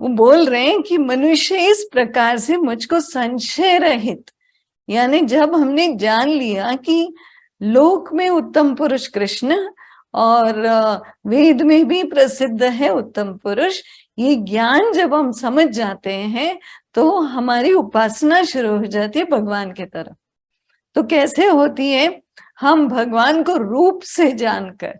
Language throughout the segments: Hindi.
वो बोल रहे हैं कि मनुष्य इस प्रकार से मुझको संशय रहित, यानी जब हमने जान लिया कि लोक में उत्तम पुरुष कृष्ण और वेद में भी प्रसिद्ध है उत्तम पुरुष, ये ज्ञान जब हम समझ जाते हैं तो हमारी उपासना शुरू हो जाती है भगवान की तरफ। तो कैसे होती है? हम भगवान को रूप से जानकर,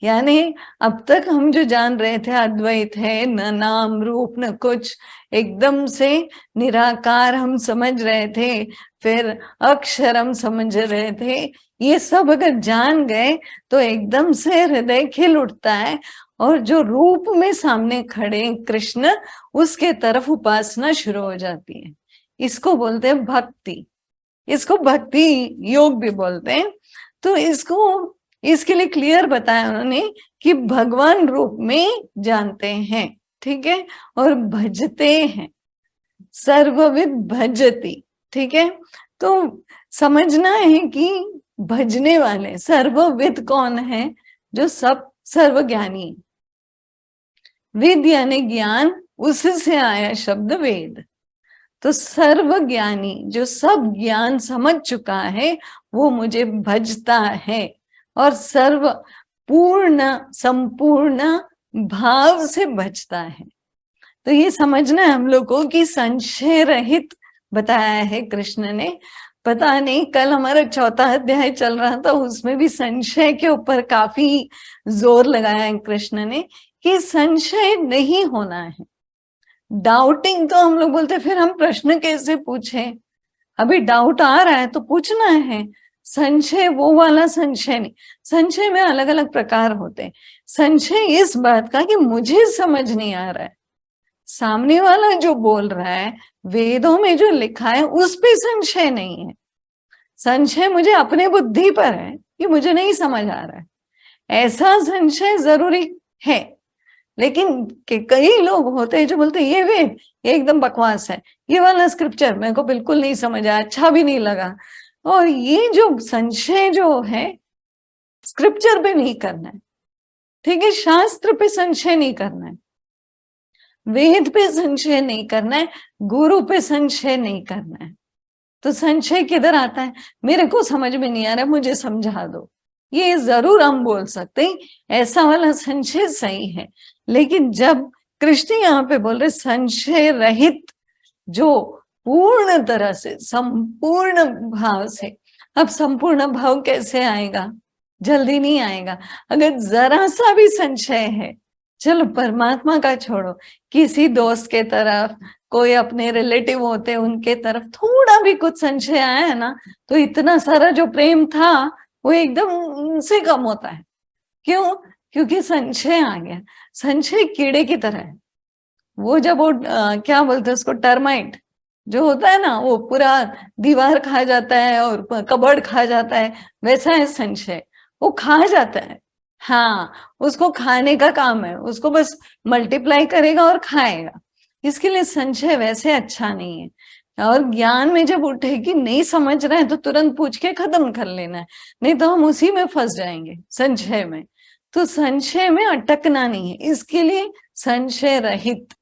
यानी अब तक हम जो जान रहे थे अद्वैत है, न नाम रूप न कुछ, एकदम से निराकार हम समझ रहे थे, फिर अक्षर हम समझ रहे थे, ये सब अगर जान गए तो एकदम से हृदय खिल उठता है और जो रूप में सामने खड़े कृष्ण, उसके तरफ उपासना शुरू हो जाती है। इसको बोलते हैं भक्ति, इसको भक्ति योग भी बोलते हैं। तो इसके लिए क्लियर बताया उन्होंने कि भगवान रूप में जानते हैं, ठीक है, और भजते हैं, सर्वविद भजति, ठीक है। तो समझना है कि भजने वाले सर्वविद कौन है? जो सब सर्वज्ञानी, विद यानी ज्ञान, उससे आया शब्द वेद। तो सर्वज्ञानी जो सब ज्ञान समझ चुका है वो मुझे भजता है और सर्व पूर्ण संपूर्ण भाव से भजता है। तो ये समझना है हम लोग को कि संशय रहित बताया है कृष्ण ने। पता नहीं कल हमारा 4था अध्याय चल रहा था, उसमें भी संशय के ऊपर काफी जोर लगाया है कृष्ण ने कि संशय नहीं होना है। डाउटिंग तो हम लोग बोलते फिर हम प्रश्न कैसे पूछें? अभी डाउट आ रहा है तो पूछना है। संशय वो वाला संशय नहीं, संशय में अलग अलग प्रकार होते हैं। संशय इस बात का कि मुझे समझ नहीं आ रहा है, सामने वाला जो बोल रहा है, वेदों में जो लिखा है उस पे संशय नहीं है। संशय मुझे अपने बुद्धि पर है कि मुझे नहीं समझ आ रहा है, ऐसा संशय जरूरी है। लेकिन कई लोग होते हैं जो बोलते हैं ये वेद ये एकदम बकवास है, ये वाला स्क्रिप्चर मेरे को बिल्कुल नहीं समझ आया, अच्छा भी नहीं लगा। और ये जो संशय जो है स्क्रिप्चर पे नहीं करना है, ठीक है, शास्त्र पे संशय नहीं करना है, वेद पे संशय नहीं करना है, गुरु पे संशय नहीं करना है। तो संशय किधर आता है? मेरे को समझ में नहीं आ रहा, मुझे समझा दो, ये जरूर हम बोल सकते हैं, ऐसा वाला संशय सही है। लेकिन जब कृष्ण यहाँ पे बोल रहे संशय रहित, जो पूर्ण तरह से संपूर्ण भाव से, अब संपूर्ण भाव कैसे आएगा? जल्दी नहीं आएगा। अगर जरा सा भी संशय है, चलो परमात्मा का छोड़ो, किसी दोस्त के तरफ, कोई अपने रिलेटिव होते उनके तरफ थोड़ा भी कुछ संशय आया है ना, तो इतना सारा जो प्रेम था वो एकदम उनसे कम होता है। क्यों? क्योंकि संशय आ गया। संशय कीड़े की तरह है, वो जब वो क्या बोलते हैं उसको, टर्माइट जो होता है ना, वो पूरा दीवार खा जाता है और कबर्ड खा जाता है, वैसा है संशय, वो खा जाता है। हाँ, उसको खाने का काम है, उसको बस मल्टीप्लाई करेगा और खाएगा। इसके लिए संशय वैसे अच्छा नहीं है। और ज्ञान में जब उठे कि नहीं समझ रहे हैं तो तुरंत पूछ के खत्म कर लेना है, नहीं तो हम उसी में फंस जाएंगे संशय में। तो संशय में अटकना नहीं है, इसके लिए संशय रहित